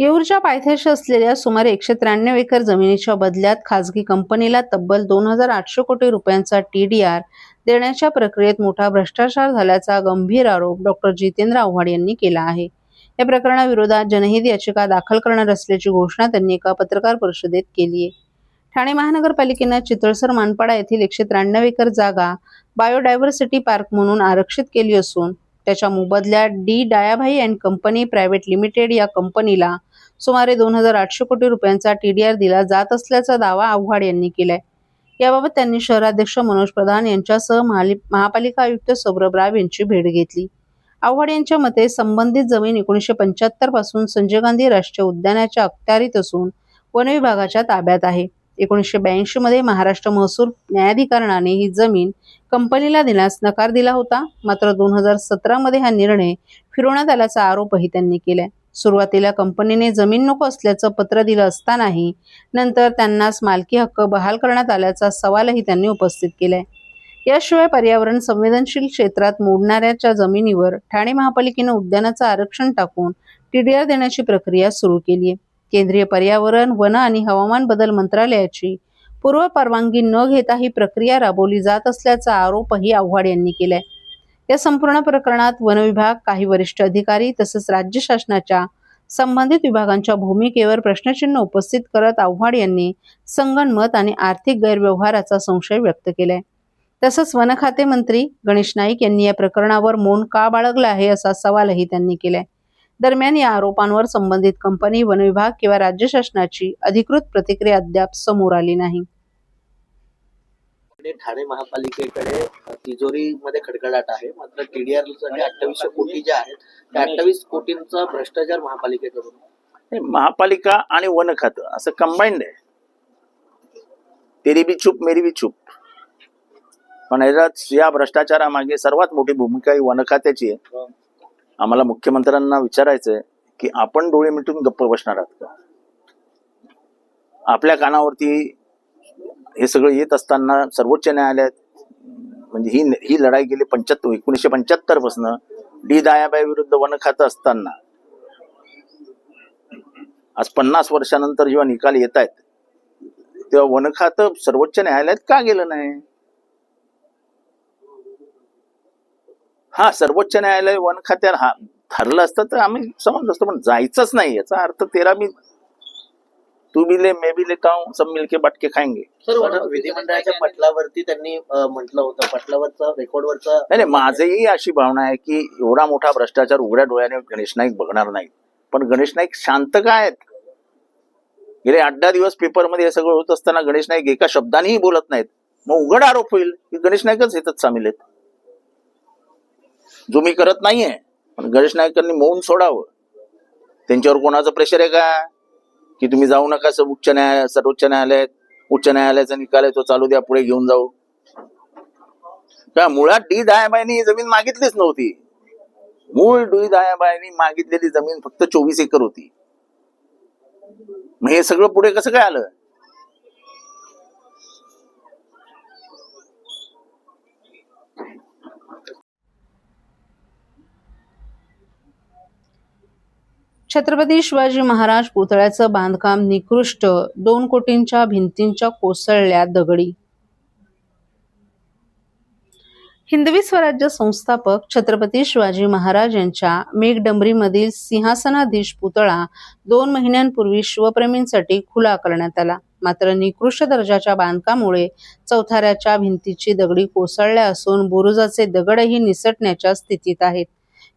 येऊरच्या पायथ्याशी असलेल्या सुमारे 193 एकर जमिनीच्या बदल्यात खासगी कंपनीला तब्बल 2,800 कोटी रुपयांचा TDR देण्याच्या प्रक्रियेत मोठा भ्रष्टाचार झाल्याचा गंभीर आरोप डॉ. जितेंद्र आव्हाड यांनी केला आहे. या प्रकरणाविरोधात जनहित याचिका दाखल करणार असल्याची घोषणा त्यांनी एका पत्रकार परिषदेत केली आहे. ठाणे महानगरपालिकेनं चितळसर मानपाडा येथील 193 एकर जागा बायोडायव्हर्सिटी पार्क म्हणून आरक्षित केली असून त्याच्या मोबदल्यात Dayabhai and company private limited या कंपनीला सुमारे 2,800 कोटी रुपयांचा TDR दिला जात असल्याचा दावा आव्हाड यांनी केलाय. याबाबत त्यांनी शहराध्यक्ष मनोज प्रधान यांच्यासह महापालिका आयुक्त सौरभ राव यांची भेट घेतली. आव्हाड यांच्या मते संबंधित जमीन 1975 पासून संजय गांधी राष्ट्रीय उद्यानाच्या अखत्यारीत असून वन विभागाच्या ताब्यात आहे. 1982 मध्ये महाराष्ट्र महसूल न्यायाधिकरणाने ही जमीन कंपनीला देण्यास नकार दिला होता. मात्र 2017 मध्ये हा निर्णय फिरवण्यात आल्याचा आरोपही त्यांनी केलाय. सुरुवातीला कंपनीने जमीन नको असल्याचं पत्र दिलं असतानाही नंतर त्यांनाच मालकी हक्क बहाल करण्यात आल्याचा सवालही त्यांनी उपस्थित केलाय. याशिवाय पर्यावरण संवेदनशील क्षेत्रात मोडणाऱ्याच्या जमिनीवर ठाणे महापालिकेनं उद्यानाचं आरक्षण टाकून TDR देण्याची प्रक्रिया सुरू केली आहे. केंद्रीय पर्यावरण, वन आणि हवामान बदल मंत्रालयाची पूर्व परवानगी न घेता ही प्रक्रिया राबवली जात असल्याचा आरोपही आव्हाड यांनी केलाय. या संपूर्ण प्रकरणात वन विभाग, काही वरिष्ठ अधिकारी तसंच राज्य शासनाच्या संबंधित विभागांच्या भूमिकेवर प्रश्नचिन्ह उपस्थित करत आव्हाड यांनी संगनमत आणि आर्थिक गैरव्यवहाराचा संशय व्यक्त केलाय. तसंच वन खाते मंत्री गणेश नाईक यांनी या प्रकरणावर मौन का बाळगलं आहे असा सवालही त्यांनी केलाय. दरम्यान या आरोपांवर संबंधित कंपनी, वन विभाग किंवा राज्य शासनाची अधिकृत प्रतिक्रिया अद्याप समोर आली नाही. ठाणे महापालिकेकडे तिजोरीमध्ये खडखडाट आहे. मात्र TDR साठी 2800 कोटी जे आहेत त्या 28 कोटींचा भ्रष्टाचार महापालिकेकडून. महापालिका आणि वन खातं असं कंबाईंड आहे. तेरी भी चूप मेरी भी चूप. पण या भ्रष्टाचारामागे सर्वात मोठी भूमिका ही वन खात्याची आहे. आम्हाला मुख्यमंत्र्यांना विचारायचंय की आपण डोळे मिटून गप्प बसणार आहात का? आपल्या कानावरती हे सगळं येत असताना सर्वोच्च न्यायालयात म्हणजे ही लढाई गेली 1975 पासून दायाबाई विरुद्ध वन खातं असताना आज 50 वर्षानंतर जेव्हा निकाल येत आहेत तेव्हा वन खातं सर्वोच्च न्यायालयात का गेलं नाही? हा, सर्वोच्च न्यायालय वन खात्याला ठरलं असतं तर आम्ही समजलं असतो, पण जायचंच नाही. याचा अर्थ तू भी ले मैं भी लेता हूं, सब मिलके बांट के खाएंगे. सर, विधिमंडळाच्या पटलावरती त्यांनी म्हटलं होतं, पटलावरचा रेकॉर्डवरचा. नाही, माझीही अशी भावना आहे की एवढा मोठा भ्रष्टाचार उघड्या डोळ्याने गणेश नाईक बघणार नाहीत. पण गणेश नाईक शांत काय आहेत? गेले 8-10 दिवस पेपरमध्ये हे सगळं होत असताना गणेश नाईक एका शब्दानेही बोलत नाहीत. मग उघड आरोप होईल की गणेश नाईकच ह्याच्यात सामील आहेत, जो मी करत नाहीये. पण गणेश नाईकांनी मौन सोडावं. त्यांच्यावर कोणाचं प्रेशर आहे का की तुम्ही जाऊ नका सर्वोच्च न्यायालयात, उच्च न्यायालयाचा निकाल आहे तो चालू द्या, पुढे घेऊन जाऊ का? मुळात दायाबाईंनी ही जमीन मागितलीच नव्हती. मूळ दायाबाईंनी मागितलेली जमीन फक्त 24 एकर होती. मग हे सगळं पुढे कसं काय आलं? छत्रपती शिवाजी महाराज पुतळ्याचं बांधकाम निकृष्ट, 2 कोटींच्या भिंतींच्या कोसळल्या दगडी. हिंदवी स्वराज्य संस्थापक छत्रपती शिवाजी महाराज यांच्या मेघडंबरीमधील सिंहासनाधीश पुतळा 2 महिन्यांपूर्वी शिवप्रेमींसाठी खुला करण्यात आला. मात्र निकृष्ट दर्जाच्या बांधकामामुळे चौथाऱ्याच्या भिंतीची दगडी कोसळल्या असून बुरुजाचे दगडही निसटण्याच्या स्थितीत आहेत.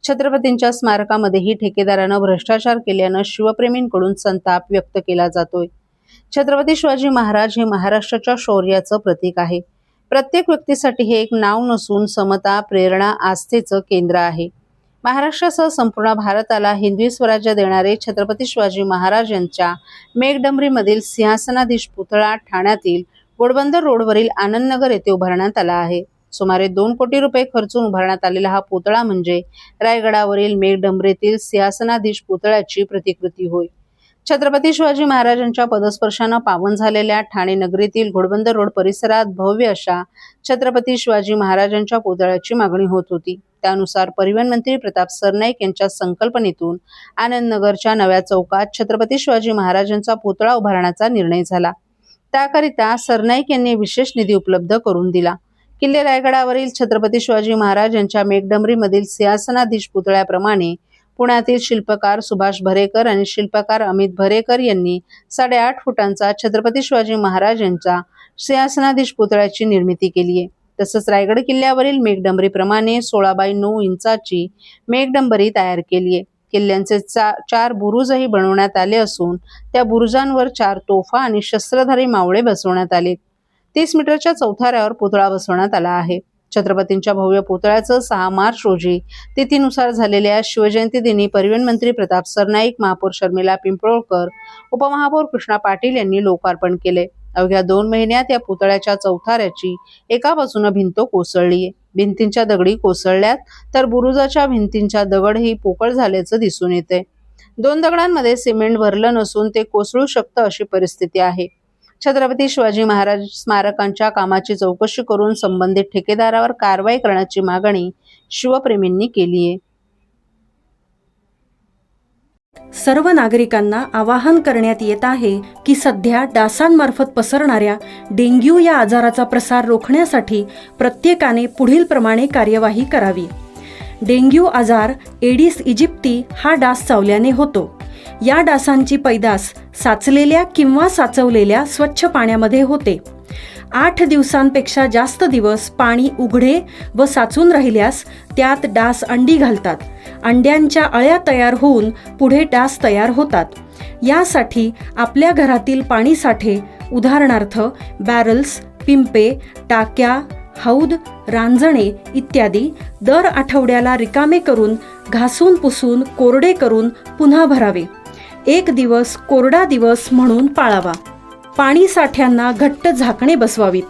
छत्रपतींच्या स्मारकामध्येही ठेकेदारानं भ्रष्टाचार केल्यानं शिवप्रेमींकडून संताप व्यक्त केला जातोय. छत्रपती शिवाजी महाराज हे महाराष्ट्राच्या शौर्याचं प्रतीक आहे. प्रत्येक व्यक्तीसाठी हे एक नाव नसून समता, प्रेरणा, आस्थेचं केंद्र आहे. महाराष्ट्रासह संपूर्ण भारताला हिंदवी स्वराज्य देणारे छत्रपती शिवाजी महाराज यांच्या मेघडंबरीमधील सिंहासनाधीश पुतळा ठाण्यातील घोडबंदर रोडवरील आनंदनगर येथे उभारण्यात आला आहे. सुमारे 2 कोटी रुपये खर्चून उभारण्यात आलेला हा पुतळा म्हणजे रायगडावरील मेघडंबरीतील सिंहासनाधीश पुतळ्याची प्रतिकृती होय. छत्रपती शिवाजी महाराजांच्या पदस्पर्शानं पावन झालेल्या ठाणे नगरीतील घोडबंदर रोड परिसरात भव्य अशा छत्रपती शिवाजी महाराजांच्या पुतळ्याची मागणी होत होती. त्यानुसार परिवहन मंत्री प्रताप सरनाईक यांच्या संकल्पनेतून आनंदनगरच्या नव्या चौकात छत्रपती शिवाजी महाराजांचा पुतळा उभारण्याचा निर्णय झाला. त्याकरिता सरनाईक यांनी विशेष निधी उपलब्ध करून दिला. किल्ले रायगडावरील छत्रपती शिवाजी महाराज यांच्या मेघडंबरीमधील सिंहासनाधीश पुतळ्याप्रमाणे पुण्यातील शिल्पकार सुभाष भरेकर आणि शिल्पकार अमित भरेकर यांनी 8.5 फुटांचा छत्रपती शिवाजी महाराज यांचा सिंहासनाधीश पुतळ्याची निर्मिती केली आहे. तसंच रायगड किल्ल्यावरील मेघडंबरीप्रमाणे 16x9 इंचाची मेघडंबरी तयार केली आहे. किल्ल्यांचे 4 बुरुजही बनवण्यात आले असून त्या बुरुजांवर 4 तोफा आणि शस्त्रधारी मावळे बसवण्यात आले. 30 मीटरच्या चौथाऱ्यावर पुतळा बसवण्यात आला आहे. छत्रपतींच्या भव्य पुतळ्याचं 6 मार्च रोजी तिथीनुसार झालेल्या शिवजयंती दिनी परिवहन मंत्री प्रताप सरनाईक, महापौर शर्मिला पिंपळकर, उपमहापौर कृष्णा पाटील यांनी लोकार्पण केले. अवघ्या 2 महिन्यात या पुतळ्याच्या चौथाऱ्याची एका बाजूने भिंत कोसळलीये. भिंतींच्या दगडी कोसळल्यात तर बुरुजाच्या भिंतींच्या दगडही पोकळ झाल्याचं दिसून येते. 2 दगडांमध्ये सिमेंट भरलं नसून ते कोसळू शकतं अशी परिस्थिती आहे. छत्रपती शिवाजी महाराज स्मारकांच्या कामाची चौकशी करून संबंधित ठेकेदारावर कारवाई करण्याची मागणी शिवप्रेमींनी केली आहे. सर्व नागरिकांना आवाहन करण्यात येत आहे की सध्या डासांमार्फत पसरणाऱ्या डेंग्यू या आजाराचा प्रसार रोखण्यासाठी प्रत्येकाने पुढील प्रमाणे कार्यवाही करावी. डेंग्यू आजार एडिस इजिप्ती हा डास चावल्याने होतो. या डासांची पैदास साचलेल्या किंवा साचवलेल्या स्वच्छ पाण्यामध्ये होते. 8 दिवसांपेक्षा जास्त दिवस पाणी उघडे व साचून राहिल्यास त्यात डास अंडी घालतात. अंड्यांच्या अळ्या तयार होऊन पुढे डास तयार होतात. यासाठी आपल्या घरातील पाणी साठे उदाहरणार्थ बॅरल्स, पिंपे, टाक्या, हौद, रांजणे इत्यादी दर आठवड्याला रिकामे करून घासून पुसून कोरडे करून पुन्हा भरावे. 1 दिवस कोरडा दिवस म्हणून पाळावा. पाणी साठ्यांना घट्ट झाकणे बसवावीत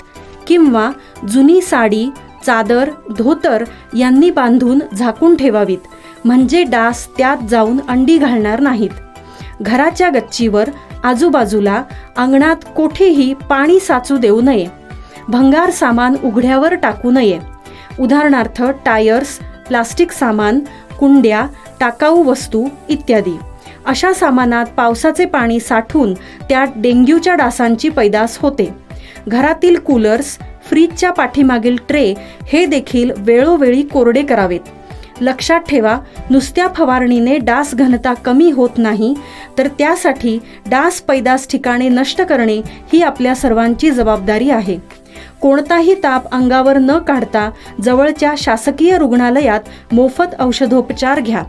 किंवा जुनी साडी, चादर, धोतर यांनी बांधून झाकून ठेवावीत, म्हणजे डास त्यात जाऊन अंडी घालणार नाहीत. घराच्या गच्चीवर, आजूबाजूला, अंगणात कोठेही पाणी साचू देऊ नये. भंगार सामान उघड्यावर टाकू नये. उदाहरणार्थ टायर्स, प्लास्टिक सामान, कुंड्या, टाकाऊ वस्तू इत्यादी. अशा सामानात पावसाचे पाणी साठून त्यात डेंग्यूच्या डासांची पैदास होते. घरातील कूलर्स, फ्रीजच्या पाठीमागील ट्रे हे देखील वेळोवेळी कोरडे करावेत. लक्षात ठेवा, नुसत्या फवारणीने डास घनता कमी होत नाही, तर त्यासाठी डास पैदास ठिकाणे नष्ट करणे ही आपल्या सर्वांची जबाबदारी आहे. कोणताही ताप अंगावर न काढता जवळच्या शासकीय रुग्णालयात मोफत औषधोपचार घ्या.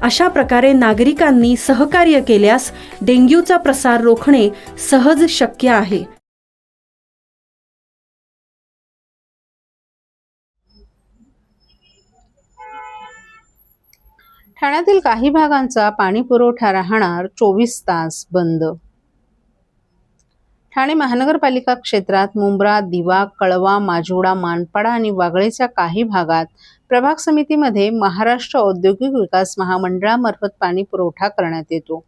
अशा प्रकारे नागरिकांनी सहकार्य केल्यास डेंग्यूचा प्रसार रोखणे सहज शक्य आहे. ठाण्यातील काही भागांचा पाणी पुरवठा राहणार 24 तास बंद. ठाणे महानगरपालिका क्षेत्रात मुंब्रा, दिवा, कळवा, माजिवडा, मानपाडा आणि वागळेच्या काही भागात प्रभाग समितीमध्ये महाराष्ट्र औद्योगिक विकास महामंडळामार्फत पाणी पुरवठा करण्यात येतो.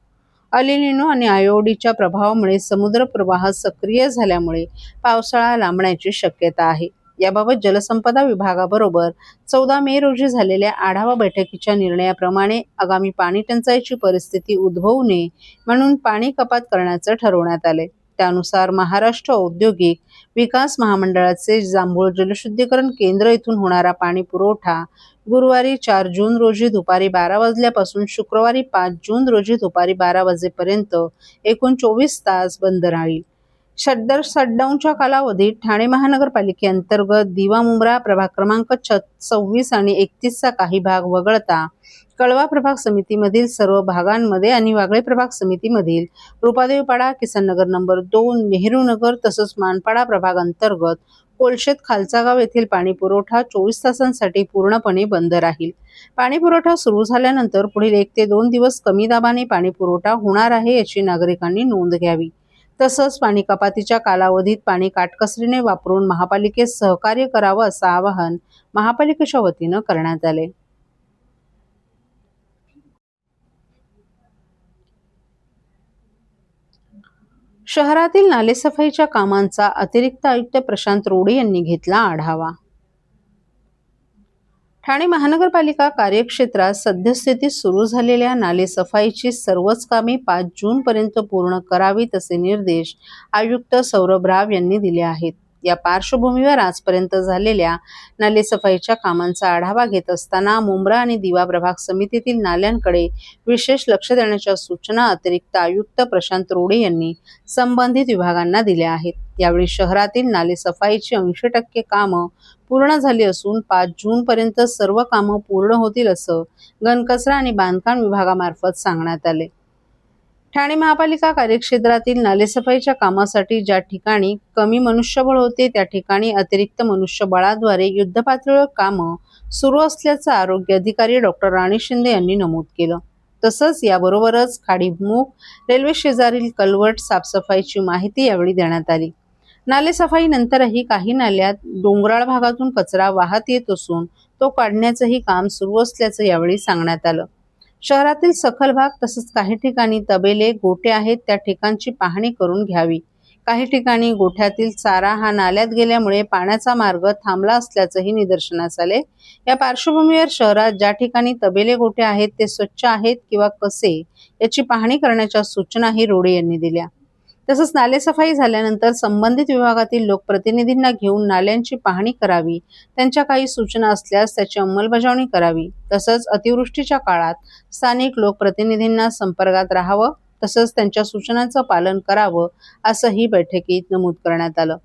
अलिनिनो आणि आयोडीच्या प्रभावामुळे समुद्र प्रवाह सक्रिय झाल्यामुळे पावसाळा लांबण्याची शक्यता आहे. याबाबत जलसंपदा विभागाबरोबर 14 मे रोजी झालेल्या आढावा बैठकीच्या निर्णयाप्रमाणे आगामी पाणी टंचाईची परिस्थिती उद्भवू नये म्हणून पाणी कपात करण्याचं ठरवण्यात आले. त्यानुसार महाराष्ट्र औद्योगिक विकास महामंडळाचे जांभूळ जलशुद्धीकरण केंद्र इथून होणारा पाणी पुरवठा गुरुवारी 4 जून रोजी दुपारी 12 वाजल्यापासून शुक्रवारी 5 जून रोजी दुपारी 12 वाजेपर्यंत एकूण 24 तास बंद राहील. शटडाऊनच्या कालावधीत ठाणे महानगरपालिकेअंतर्गत दिवा मुंब्रा प्रभाग क्रमांक 26 आणि 31 चा काही भाग वगळता कळवा प्रभाग समितीमधील सर्व भागांमध्ये आणि वागळे प्रभाग समितीमधील रुपादेवीपाडा, किसननगर नंबर 2, नेहरूनगर तसंच मानपाडा प्रभाग अंतर्गत कोलशेत, खालचा गाव येथील पाणी पुरवठा 24 तासांसाठी पूर्णपणे बंद राहील. पाणी पुरवठा सुरू झाल्यानंतर पुढील 1 ते 2 दिवस कमी दाबाने पाणी पुरवठा होणार आहे याची नागरिकांनी नोंद घ्यावी. तसंच पाणी कपातीच्या कालावधीत पाणी काटकसरीने वापरून महापालिकेस सहकार्य करावं असं आवाहन महापालिकेच्या वतीनं करण्यात आले. शहरातील नालेसफाईच्या कामांचा अतिरिक्त आयुक्त प्रशांत रोडे यांनी घेतला आढावा. ठाणे महानगरपालिका कार्यक्षेत्रात सद्यस्थितीत सुरू झालेल्या नालेसफाईची सर्वच कामे 5 जून पर्यंत पूर्ण करावीत असे निर्देश आयुक्त सौरभ राव यांनी दिले आहेत. या पार्श्वभूमीवर आजपर्यंत झालेल्या नालेसफाईच्या कामांचा आढावा घेत असताना मुंब्रा आणि दिवा प्रभाग समितीतील नाल्यांकडे विशेष लक्ष देण्याच्या सूचना अतिरिक्त आयुक्त प्रशांत रोडे यांनी संबंधित विभागांना दिल्या आहेत. यावेळी शहरातील नालेसफाईची 80% कामं पूर्ण झाली असून 5 जून पर्यंत सर्व कामं पूर्ण होतील असं घनकचरा आणि बांधकाम विभागामार्फत सांगण्यात आले. ठाणे महापालिका कार्यक्षेत्रातील नालेसफाईच्या कामासाठी ज्या ठिकाणी कमी मनुष्यबळ होते त्या ठिकाणी अतिरिक्त मनुष्यबळाद्वारे युद्धपातळीवर कामं सुरू असल्याचं आरोग्य अधिकारी डॉक्टर राणी शिंदे यांनी नमूद केलं. तसंच याबरोबरच खाडीमुख, रेल्वे शेजारील कलवट साफसफाईची माहिती यावेळी देण्यात आली. नालेसफाईनंतरही काही नाल्यात डोंगराळ भागातून कचरा वाहत येत असून तो काढण्याचंही काम सुरू असल्याचं यावेळी सांगण्यात आलं. शहरातील सखल भाग तसंच काही ठिकाणी तबेले, गोठे आहेत त्या ठिकाणची पाहणी करून घ्यावी. काही ठिकाणी गोठ्यातील चारा हा नाल्यात गेल्यामुळे पाण्याचा मार्ग थांबला असल्याचंही निदर्शनास आले. या पार्श्वभूमीवर शहरात ज्या ठिकाणी तबेले, गोठे आहेत ते स्वच्छ आहेत किंवा कसे याची पाहणी करण्याच्या सूचनाही रोडे यांनी दिल्या. तसंच नालेसफाई झाल्यानंतर संबंधित विभागातील लोकप्रतिनिधींना घेऊन नाल्यांची पाहणी करावी. त्यांच्या काही सूचना असल्यास त्याची अंमलबजावणी करावी. तसंच अतिवृष्टीच्या काळात स्थानिक लोकप्रतिनिधींना संपर्कात राहावं तसंच त्यांच्या सूचनांचं पालन करावं असंही बैठकीत नमूद करण्यात आलं.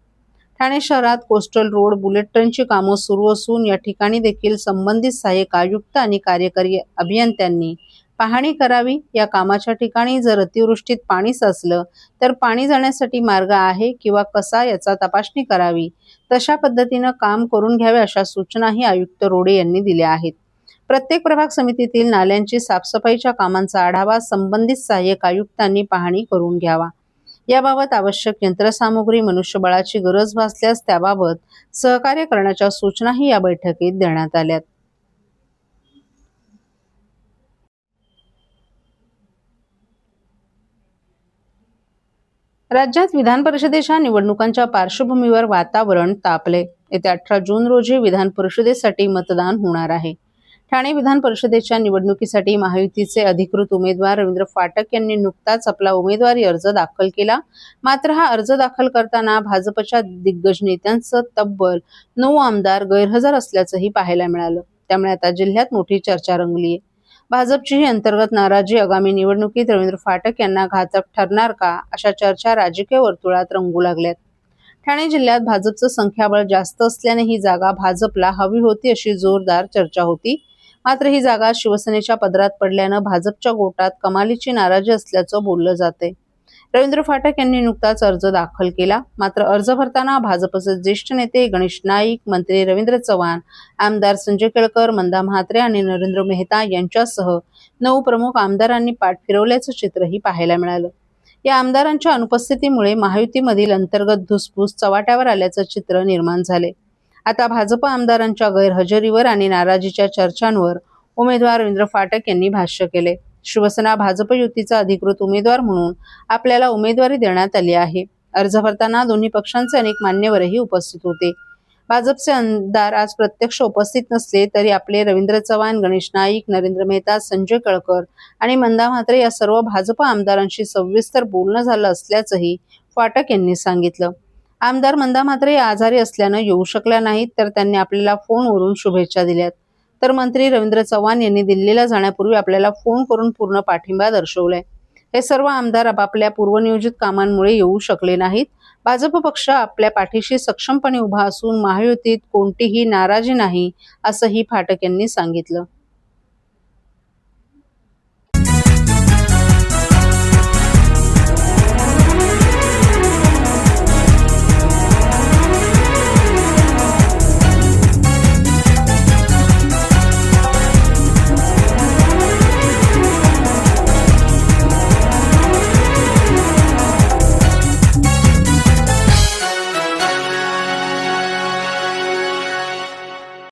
ठाणे शहरात कोस्टल रोड, बुलेट ट्रेनची कामं सुरू असून या ठिकाणी देखील संबंधित सहाय्यक आयुक्त आणि कार्यकारी अभियंत्यांनी पाहणी करावी. या कामाच्या ठिकाणी जर अतिवृष्टीत पाणी साचलं तर पाणी जाण्यासाठी मार्ग आहे किंवा कसा याचा तपासणी करावी. तशा पद्धतीनं काम करून घ्यावे अशा सूचनाही आयुक्त रोडे यांनी दिल्या आहेत. प्रत्येक प्रभाग समितीतील नाल्यांची साफसफाईच्या कामांचा आढावा संबंधित सहाय्यक आयुक्तांनी पाहणी करून घ्यावा. याबाबत आवश्यक यंत्रसामुग्री, मनुष्यबळाची गरज भासल्यास त्याबाबत सहकार्य करण्याच्या सूचनाही या बैठकीत देण्यात आल्यात. राज्यात विधान परिषदेच्या निवडणुकांच्या पार्श्वभूमीवर वातावरण तापले. येत्या 18 जून रोजी विधान परिषदेसाठी मतदान होणार आहे. ठाणे विधान परिषदेच्या निवडणुकीसाठी महायुतीचे अधिकृत उमेदवार रवींद्र फाटक यांनी नुकताच आपला उमेदवारी अर्ज दाखल केला. मात्र हा अर्ज दाखल करताना भाजपच्या दिग्गज नेत्यांचं तब्बल 9 आमदार गैरहजर असल्याचंही पाहायला मिळालं. त्यामुळे आता जिल्ह्यात मोठी चर्चा रंगली आहे. भाजपची ही अंतर्गत नाराजी आगामी निवडणुकीत रवींद्र फाटक यांना घातक ठरणार का अशा चर्चा राजकीय वर्तुळात रंगू लागल्यात. ठाणे जिल्ह्यात भाजपचं संख्याबळ जास्त असल्याने ही जागा भाजपला हवी होती अशी जोरदार चर्चा होती. मात्र ही जागा शिवसेनेच्या पदरात पडल्यानं भाजपच्या गोटात कमालीची नाराजी असल्याचं बोललं जाते. रवींद्र फाटक यांनी नुकताच अर्ज दाखल केला. मात्र अर्ज भरताना भाजपचे ज्येष्ठ नेते गणेश नाईक, मंत्री रवींद्र चव्हाण, आमदार संजय केळकर, मंदा म्हात्रे आणि नरेंद्र मेहता यांच्यासह 9 प्रमुख आमदारांनी पाठ फिरवल्याचं चित्रही पाहायला मिळालं. या आमदारांच्या अनुपस्थितीमुळे महायुतीमधील अंतर्गत धुसफूस चव्हाट्यावर आल्याचं चित्र निर्माण झाले. आता भाजप आमदारांच्या गैरहजेरीवर आणि नाराजीच्या चर्चांवर उमेदवार रवींद्र फाटक यांनी भाष्य केले. शिवसेना भाजप युतीचा अधिकृत उमेदवार म्हणून आपल्याला उमेदवारी देण्यात आली आहे. अर्ज भरताना दोन्ही पक्षांचे अनेक मान्यवरही उपस्थित होते. भाजपचे आमदार आज प्रत्यक्ष उपस्थित नसले तरी आपले रवींद्र चव्हाण, गणेश नाईक, नरेंद्र मेहता, संजय केळकर आणि मंदा म्हात्रे या सर्व भाजप आमदारांशी सविस्तर बोलणं झालं असल्याचंही फाटक यांनी सांगितलं. आमदार मंदा म्हात्रे आजारी असल्यानं येऊ शकल्या नाहीत तर त्यांनी आपल्याला फोनवरून शुभेच्छा दिल्यात. तर मंत्री रवींद्र चव्हाण यांनी दिल्लीला जाण्यापूर्वी आपल्याला फोन करून पूर्ण पाठिंबा दर्शवलाय. हे सर्व आमदार आपापल्या पूर्वनियोजित कामांमुळे येऊ शकले नाहीत. भाजप पक्ष आपल्या पाठीशी सक्षमपणे उभा असून महायुतीत कोणतीही नाराजी नाही असंही फाटक यांनी सांगितलं.